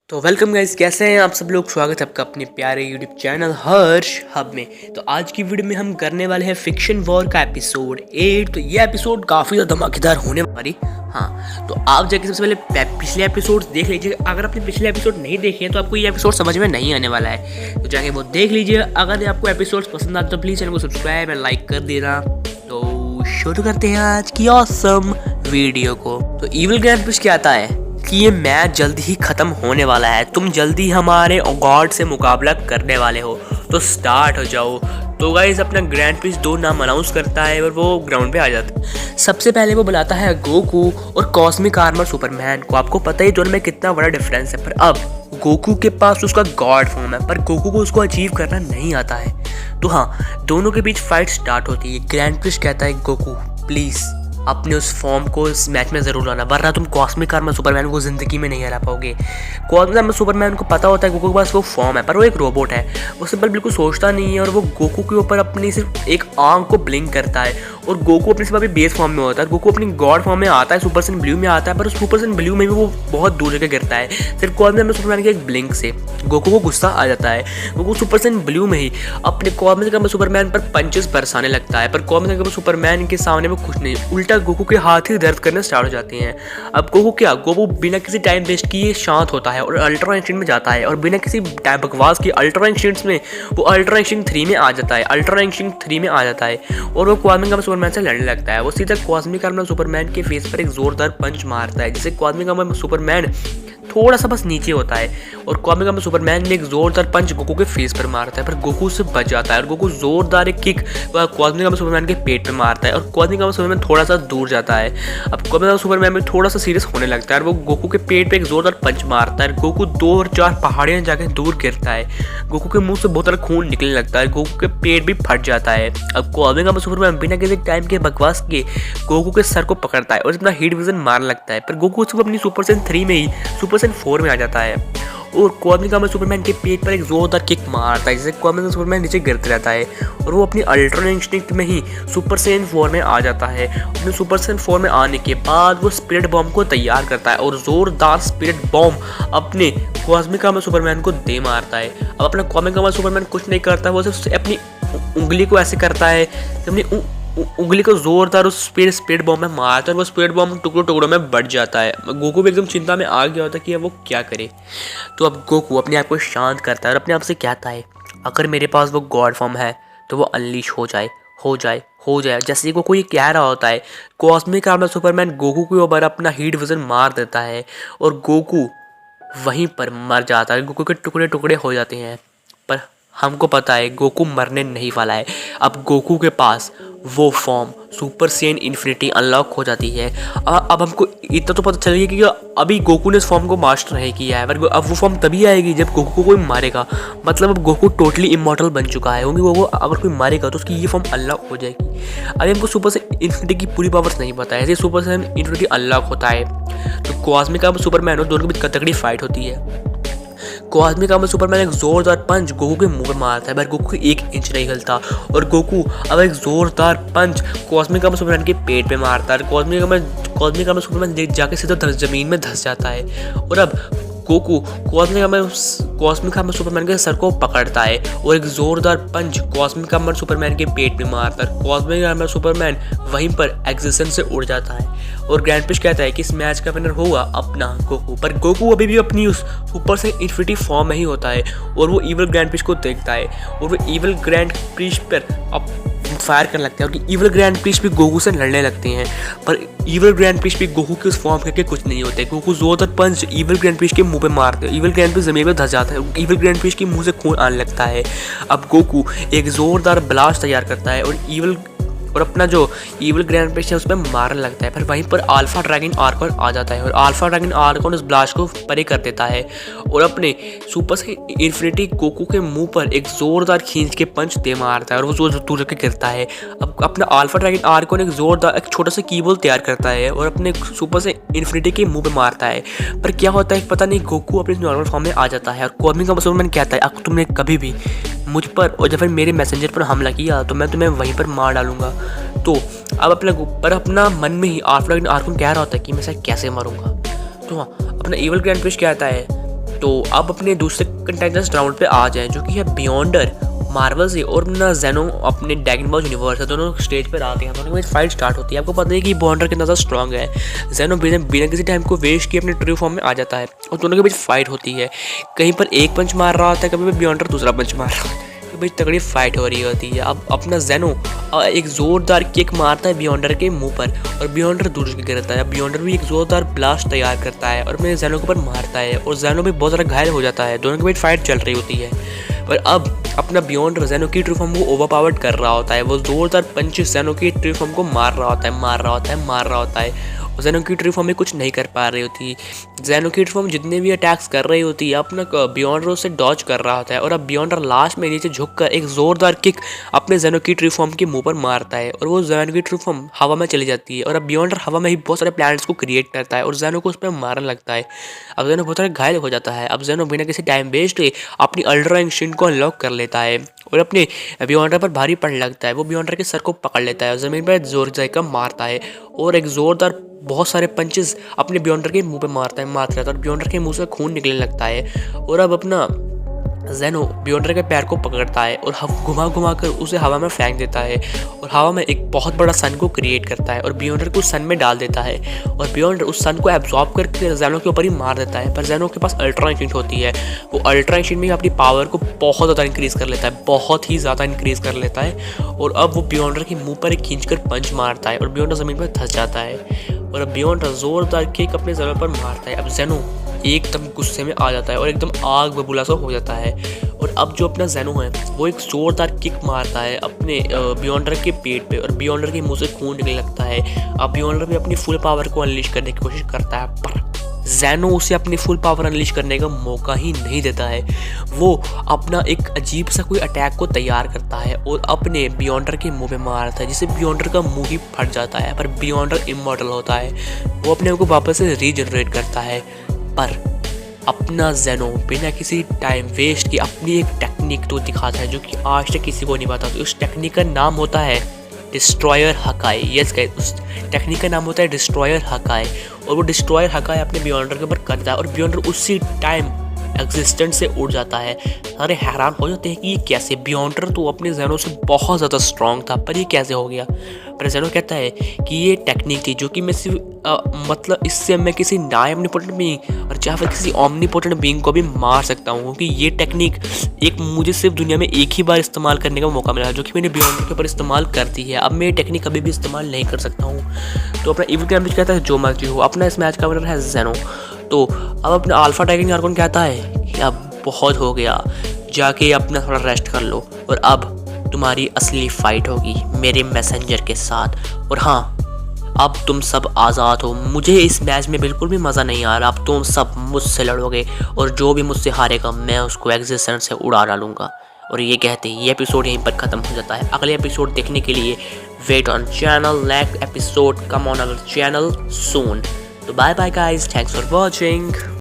तो welcome guys, कैसे हैं आप सब लोग। स्वागत है आपका अपने प्यारे यूट्यूब चैनल हर्ष हब में। तो आज की वीडियो में हम करने वाले हैं फिक्शन वॉर का एपिसोड 8। तो ये एपिसोड काफ़ी ज़्यादा धमाकेदार होने वाली। हाँ, तो आप जाके सबसे पहले पिछले एपिसोड देख लीजिए। अगर आपने पिछले एपिसोड नहीं देखे हैं तो आपको ये एपिसोड समझ में नहीं आने वाला है, तो जाके वो देख लीजिए। अगर आपको एपिसोड पसंद आता तो प्लीज़ चैनल को सब्सक्राइब एंड लाइक कर देना। तो शुरू करते हैं आज की ऑसम वीडियो को। तो इविल ग्रैंडपुश क्या आता है कि ये मैच जल्दी ही खत्म होने वाला है, तुम जल्दी हमारे गॉड से मुकाबला करने वाले हो, तो स्टार्ट हो जाओ। तो गाइस अपना ग्रैंडपुश 2 नाम अनाउंस करता है और वो ग्राउंड पे आ जाता है। सबसे पहले वो बुलाता है गोकू और कॉस्मिक आर्मर सुपरमैन को। आपको पता ही दोनों में कितना बड़ा डिफरेंस है, पर अब गोकू के पास उसका गॉड फॉर्म है, पर गोकू को उसको अचीव करना नहीं आता है। तो हाँ, दोनों के बीच फाइट स्टार्ट होती है। ग्रैंडपुश कहता है गोकू प्लीज़ अपने उस फॉर्म को इस मैच में ज़रूर लाना, वरना तुम कॉस्मिक आर्मर सुपरमैन को ज़िंदगी में नहीं हरा पाओगे। कॉस्मिक आर्मर सुपरमैन को पता होता है गोकू के पास वो फॉर्म है, पर वो एक रोबोट है, वो सिंपल बिल्कुल सोचता नहीं है और वो गोकू के ऊपर अपनी सिर्फ एक आंख को ब्लिंक करता है। और गोकू अपने सिर्फ अभी बेस फॉर्म में होता है। गोकू अपनी गॉड फॉर्म में आता है, सुपर सैयन ब्लू में आता है, पर सुपर सैयन ब्लू में भी वो बहुत दूर जगह गिरता है। सिर्फ कॉस्मिक आर्मर सुपरमैन के एक ब्लिंक से गोकू को गुस्सा आ जाता है। गोकू सुपर सैयन ब्लू में ही अपने कॉस्मिक आर्मर सुपरमैन पर पंचेस बरसाने लगता है, पर कॉस्मिक आर्मर सुपरमैन के सामने वो कुछ नहीं, उल्टा गोकू के हाथ ही दर्द करने स्टार्ट हो जाते हैं। अब गोकू बिना किसी टाइम वेस्ट किए शांत होता है और अल्ट्रा इंस्टिंक्ट में जाता है, और बिना किसी टाइम बकवास की अल्ट्रा इंस्टिंक्ट में वो अल्ट्रा इंस्टिंक्ट 3 में आ जाता है। अल्ट्रा इंस्टिंक्ट 3 में आ जाता है और वो कॉस्मिक आर्मर सुपरमैन से लड़ने लगता है। वो सीधा कॉस्मिक आर्मर सुपरमैन के फेस पर एक जोरदार पंच मारता है, जिससे कॉस्मिक आर्मर सुपरमैन थोड़ा सा बस नीचे होता है, और कॉस्मिक आर्मर सुपरमैन ने एक जोरदार पंच गोकू के फेस पर मारता है, पर गोकू उससे बच जाता है। और गोकू जोरदार एक किक कॉस्मिक आर्मर सुपरमैन के पेट में मारता है, और कॉस्मिक आर्मर सुपरमैन थोड़ा सा दूर जाता है। अब कॉस्मिक आर्मर सुपरमैन में थोड़ा सा सीरियस होने लगता है और वो गोकू के पेट पे एक जोरदार पंच मारता है। गोकू 2 और 4 पहाड़ियां जाकर दूर गिरता है। गोकू के मुंह से बहुत सारा खून निकलने लगता है, गोकू के पेट भी फट जाता है। अब कॉस्मिक आर्मर सुपरमैन बिना किसी टाइम के बकवास के गोकू के सर को पकड़ता है और अपना हीट विजन मारने लगता है, पर गोकू सिर्फ अपनी सुपर सैयन 3 में ही सुपर सैयन 4 में आ जाता है और कॉस्मिक आर्मर सुपरमैन के पेट पर एक जोरदार किक मारता है, जिससे कॉस्मिक आर्मर सुपरमैन नीचे गिरते रहता है और वो अपनी अल्ट्रा इंस्टिंक्ट में ही सुपर सैयन 4 में आ जाता है। अपने सुपर सैयन 4 में आने के बाद वो स्पिरिट बॉम्ब को तैयार करता है और जोरदार स्पिरिट बॉम्ब अपने कॉस्मिक आर्मर सुपरमैन को दे मारता है। अब अपना कॉस्मिक आर्मर सुपरमैन कुछ नहीं करता, वो सिर्फ अपनी उंगली को ऐसे करता है, अपनी उंगली को जोरदार उस स्पिरिट बॉम्ब में मारता है और वो स्पिरिट बॉम्ब टुकड़ों टुकड़ों में बढ़ जाता है। गोकू भी एकदम चिंता में आ गया होता है कि अब वो क्या करे। तो अब गोकू अपने आप को शांत करता है और अपने आप से कहता है अगर मेरे पास वो गॉड फॉर्म है तो वो अनलीश हो जाए हो जाए हो जाए। जैसे गोकू ये कह रहा होता है, कॉस्मिक आर्मर सुपरमैन गोकू के ऊपर अपना हीट विजन मार देता है और गोकू वहीं पर मर जाता है। गोकू के टुकड़े टुकड़े हो जाते हैं, पर हमको पता है गोकू मरने नहीं वाला है। अब गोकू के पास वो form super Saiyan infinity unlock हो जाती है। अब हमको इतना तो पता चल गया कि अभी गोकू ने इस फॉर्म को मास्टर नहीं किया है, पर अब वो फॉर्म तभी आएगी जब गोकू को कोई मारेगा। मतलब अब गोकू टोटली इमॉर्टल बन चुका है, क्योंकि वो अगर कोई मारेगा तो उसकी ये फॉर्म अनलॉक हो जाएगी। अभी हमको सुपर सैयन इन्फिनिटी की पूरी पावर्स नहीं पता है, ऐसे सुपर सैयन इन्फिनिटी अनलॉक होता है तो कॉस्मिक आर्मर सुपरमैन और दोनों के बीच तगड़ी फाइट होती है। कॉस्मिक आर्मर सुपरमैन एक जोरदार पंच गोकू के मुंह में मारता है, पर गोकू 1 इंच नहीं हिलता और गोकू अब एक जोरदार पंच कॉस्मिक आर्मर सुपरमैन के पेट पे मारता है। कॉस्मिक आर्मर सुपरमैन जाके सीधा जमीन में धंस जाता है और अब गोकू कॉस्मिक आर्मर सुपरमैन के सर को पकड़ता है और एक जोरदार पंच कॉस्मिक आर्मर सुपरमैन के पेट में मारता है। कॉस्मिक आर्मर सुपरमैन वहीं पर एग्जिस्टेंस से उड़ जाता है और ग्रैंडपुश कहता है कि इस मैच का विनर होगा अपना गोकू, पर गोकू अभी भी अपनी उस ऊपर से इन्फिनिटी फॉर्म में ही होता है और वो इविल ग्रैंडपुश को देखता है और वो इविल ग्रैंडपुश पर अब फायर करने लगते हैं और इविल ग्रैंडपुश भी गोकू से लड़ने लगते हैं, पर इविल ग्रैंडपुश भी गोकू के उस फॉर्म करके कुछ नहीं होते। गोकू जोरदार पंच इविल ग्रैंडपुश के मुंह पे मारते हैं, इविल ग्रैंडपुश जमीन पे धंस जाता है, इविल ग्रैंडपुश के मुंह से खून आने लगता है। अब गोकू एक जोरदार ब्लास्ट तैयार करता है और अपना जो इविल ग्रैंडपुश है उस पर मारने लगता है, पर वहीं पर अल्फा ड्रैगन आर्कॉन आ जाता है और अल्फा ड्रैगन आर्कॉन उस ब्लास्ट को परे कर देता है और अपने सुपर से इन्फिनिटी गोकू के मुंह पर एक जोरदार खींच के पंच दे मारता है और वो जोर दूर के गिरता है। अब अपना अल्फा ड्रैगन आर्कॉन एक छोटा सा कीबोर्ड तैयार करता है और अपने सुपर से इन्फिनिटी के मुंह पे मारता है, पर क्या होता है पता नहीं, गोकू अपने नॉर्मल फॉर्म में आ जाता है और कॉस्मिक आर्मर सुपरमैन कहता है अब तुमने कभी भी मुझ पर और जब फिर मेरे मैसेंजर पर हमला किया तो मैं तुम्हें वहीं पर मार डालूंगा। तो अब अपना मन में ही आर्कॉन कह रहा होता है कि मैं इसे कैसे मारूंगा। तो हाँ, अपना इविल ग्रैंडपुश कहता है तो अब अपने दूसरे कंटेंडर्स राउंड पे आ जाएं, जो कि है बियॉन्डर मार्वल से और ना जेनो अपने ड्रैगन बॉल यूनिवर्स है। दोनों स्टेज पर आते हैं, दोनों में फाइट स्टार्ट होती है। आपको पता है कि बियॉन्डर कितना ज़्यादा स्ट्रॉन्ग है। जेनो बिना किसी टाइम को वेस्ट किए अपने ट्रू फॉर्म में आ जाता है और दोनों के बीच फाइट होती है। कहीं पर एक पंच मार रहा होता है, कभी बियॉन्डर दूसरा पंच मार रहा होता है, तो भाई तगड़ी फाइट हो रही होती है। अब अपना जेनो एक ज़ोरदार किक मारता है बियॉन्डर के मुंह पर और बियॉन्डर दूर से गिरता है। बियॉन्डर भी एक ज़ोरदार ब्लास्ट तैयार करता है और अपने जेनो के ऊपर मारता है और जेनो भी बहुत ज़्यादा घायल हो जाता है। दोनों के बीच फाइट चल रही होती है और अब अपना बियॉन्डर जेनो की ट्रू फॉर्म को ओवरपावर्ड कर रहा होता है। वो ज़ोरदार पंचेस जेनो की ट्रू फॉर्म को मार रहा होता है। जेनो की ट्रू फॉर्म में कुछ नहीं कर पा रही होती। जेनो की ट्रू फॉर्म जितने भी अटैक्स कर रही होती है, अपना बियॉन्डर उससे डॉज कर रहा होता है और अब बियॉन्डर लास्ट में नीचे झुककर एक ज़ोरदार किक अपने जेनो की ट्रू फॉर्म के मुंह पर मारता है और वो जेनो की ट्रू फॉर्म हवा में चली जाती है और अब बियॉन्डर हवा में ही बहुत सारे प्लैनेट्स को क्रिएट करता है और जेनो को उस पर मारने लगता है। अब जेनो बहुत सारे घायल हो जाता है। अब जेनो बिना किसी टाइम वेस्ट अपनी अल्ट्रा इंस्टिंक्ट को अनलॉक कर लेता है और अपने बियॉन्डर पर भारी पड़ने लगता है। वो बियॉन्डर के सर को पकड़ लेता है और ज़मीन पर जोर जाकर मारता है और एक ज़ोरदार बहुत सारे पंचेस अपने बियॉन्डर के मुंह पे मारता रहता है और बियॉन्डर के मुंह से खून निकलने लगता है और अब अपना जेनो बियॉन्डर के पैर को पकड़ता है और घुमा कर उसे हवा में फेंक देता है और हवा में एक बहुत बड़ा सन को क्रिएट करता है और बियॉन्डर को सन में डाल देता है और बियॉन्डर उस सन को एब्जॉर्ब करके जेनो के ऊपर ही मार देता है। पर जेनो के पास अल्ट्रा इंस्टिंक्ट होती है। वो अल्ट्रा इंस्टिंक्ट में अपनी पावर को बहुत ज़्यादा इंक्रीज़ कर लेता है, बहुत ही ज़्यादा इंक्रीज़ कर लेता है और अब वो बियॉन्डर के मुँह पर खींच कर पंच मारता है और बियॉन्डर ज़मीन पर धंस जाता है और अब बियॉन्डर ज़ोरदार किक अपने जेनो पर मारता है। अब जेनो एकदम गुस्से में आ जाता है और एकदम आग बबूला सा हो जाता है और अब जो अपना जेनो है वो एक ज़ोरदार किक मारता है अपने बियॉन्डर के पेट पे और बियॉन्डर के मुंह से खून निकलने लगता है। अब बियॉन्डर भी अपनी फुल पावर को अनलीश करने की कोशिश करता है पर जेनो उसे अपनी फुल पावर अनलीश करने का मौका ही नहीं देता है। वो अपना एक अजीब सा कोई अटैक को तैयार करता है और अपने बियॉन्डर के मुंह पे मारता है, जिससे बियॉन्डर का मुंह ही फट जाता है। पर बियॉन्डर इमॉर्टल होता है, वो अपने को वापस से रीजनरेट करता है। पर अपना जेनो बिना किसी टाइम वेस्ट की अपनी एक टेक्निक तो दिखाता है जो कि आज तक किसी को नहीं पता। तो उस टेक्निक का नाम होता है डिस्ट्रॉयर हकाई। यस गाइस, उस टेक्निक का नाम होता है डिस्ट्रॉयर हकाई और वो डिस्ट्रॉयर हकाई अपने बियॉन्डर के ऊपर करता है और बियॉन्डर उसी टाइम एग्जिस्टेंस से उड़ जाता है। सारे हैरान हो जाते हैं कि ये कैसे, बियॉन्डर तो अपने जेनो से बहुत ज़्यादा स्ट्रॉन्ग था पर ये कैसे हो गया। पर जेनो कहता है कि ये टेक्निक थी जो कि मैं सिर्फ मतलब इससे मैं किसी नॉन ओमनीपोटेंट बीइंग और चाहे फिर किसी ओमनीपोटेंट बीइंग को भी मार सकता हूँ, क्योंकि ये टेक्निक एक मुझे सिर्फ दुनिया में एक ही बार इस्तेमाल करने का मौका मिला जो कि मैंने बियॉन्डर के ऊपर इस्तेमाल कर दी है। अब मैं ये टेक्निक कभी भी इस्तेमाल नहीं कर सकता हूँ। तो अपना इविल गैम्बिट कहता है जो मर्जी हो, अपना इस मैच का विनर है जेनो। तो अब अपना अल्फा टाइगर आर्गोन कहता है कि अब बहुत हो गया, जाके अपना थोड़ा रेस्ट कर लो और अब तुम्हारी असली फाइट होगी मेरे मैसेंजर के साथ। और हाँ, अब तुम सब आज़ाद हो। मुझे इस मैच में बिल्कुल भी मज़ा नहीं आ रहा। अब तुम सब मुझसे लड़ोगे और जो भी मुझसे हारेगा मैं उसको एग्जिस्टेंस से उड़ा डालूंगा। और ये कहते ही ये एपिसोड यहीं पर ख़त्म हो जाता है। अगले एपिसोड देखने के लिए wait on channel, next episode come on our channel soon. तो bye bye guys, thanks for watching.